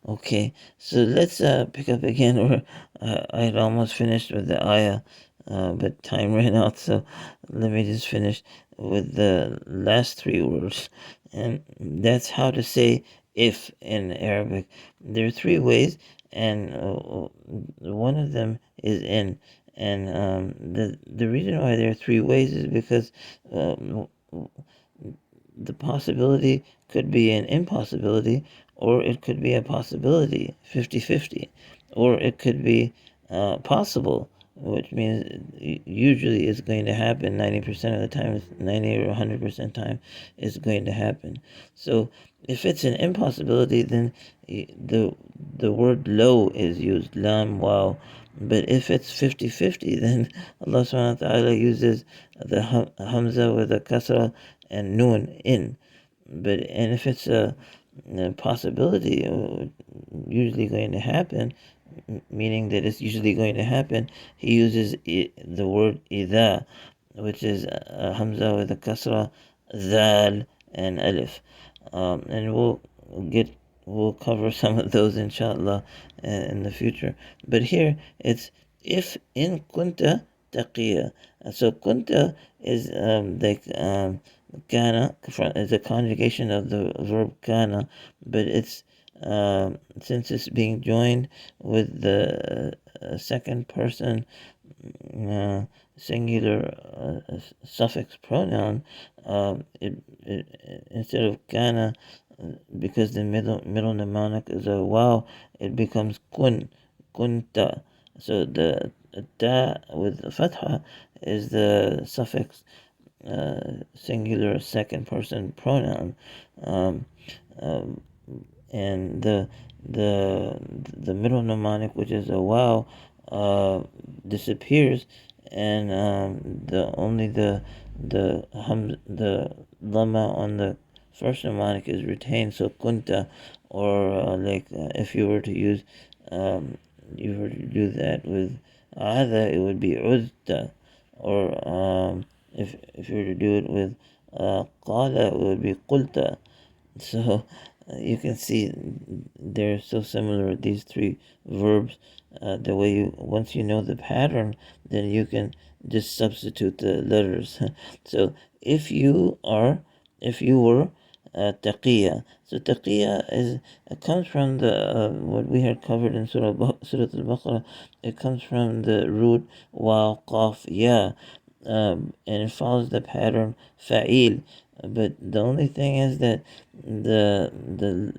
Okay, so let's pick up again. Where I had almost finished with the ayah, but time ran out. So let me just finish with the last three words, and that's how to say if in Arabic. There are three ways, and one of them is in. And the reason why there are three ways is because um, the possibility could be an impossibility, or it could be a possibility, 50-50, or it could be possible, which means usually it's going to happen 90% of the time, 90 or 100% time is going to happen. So if it's an impossibility, then the the word low is used, lam, wow. But if it's 50-50, then Allah subhanahu wa ta'ala uses the hamza with a kasra and noon in. And if it's a possibility, usually going to happen, meaning that it's usually going to happen, he uses the word idha, which is hamza with a kasra, zal, and alif. And get we'll cover some of those inshallah in the future. But here it's if in kunta taqiya. So kunta is like kana is a conjugation of the verb kana, but it's since it's being joined with the second person uh, singular suffix pronoun, instead of kana, because the middle mnemonic is a wow, it becomes kunta. So the ta with the fatha is the suffix singular second person pronoun, um, um, and the the middle mnemonic, which is a wow, disappears, and the only the lemma on the first mnemonic is retained. So kunta, or if you were to use, you were to do that with ada, it would be uzta, or if you were to do it with qala, it would be qulta. So you can see they're so similar, these three verbs. The way you once you know the pattern, then you can just substitute the letters. So if you are, if you were taqiyya. So taqiyya is comes from the what we had covered in Surah Al-Baqarah. It comes from the root wa qaf ya, and it follows the pattern fa'il. But the only thing is that the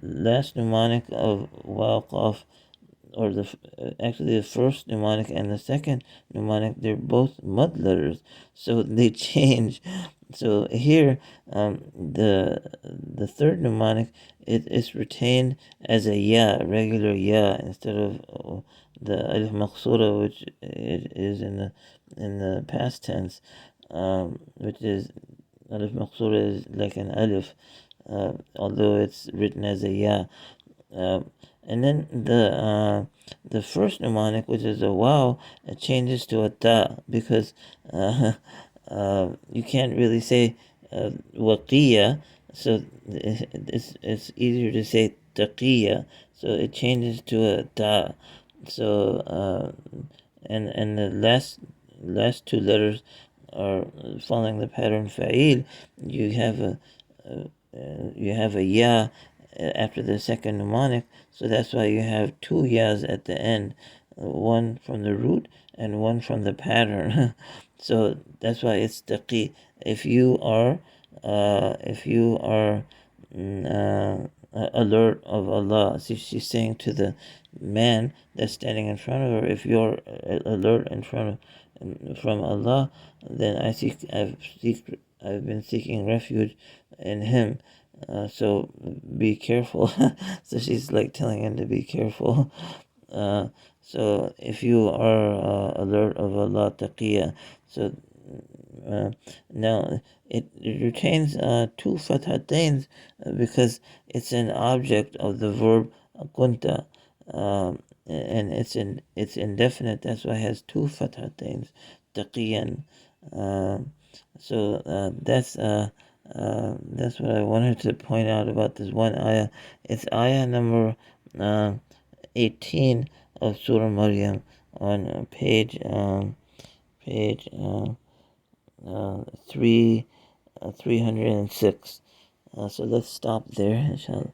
last mnemonic of wa qaf, or actually the first mnemonic and the second mnemonic, they're both mud letters, so they change. So here, the third mnemonic, it is retained as a ya, regular ya, instead of the alif maqsura, which it is in the past tense, which is alif maqsura is like an alif, although it's written as a ya. And then the first mnemonic, which is a wow, it changes to a ta, because you can't really say waqiya, so it's easier to say taqiya, so it changes to a ta. So and the last two letters are following the pattern fa'il. You have you have a ya after the second mnemonic, so that's why you have two yas at the end, one from the root and one from the pattern. So that's why it's taqi. If you are alert of Allah. See, she's saying to the man that's standing in front of her, if you're alert in front of from Allah, then I've been seeking refuge in Him. So be careful. So she's like telling him to be careful. Uh, so if you are alert of Allah, taqiyya. So now it retains two fathatains because it's an object of the verb kunta, and it's indefinite. That's why it has two fathatains, taqiyan. So that's what I wanted to point out about this one ayah. It's ayah number uh, 18 of Surah Maryam on page 306. So let's stop there, inshallah.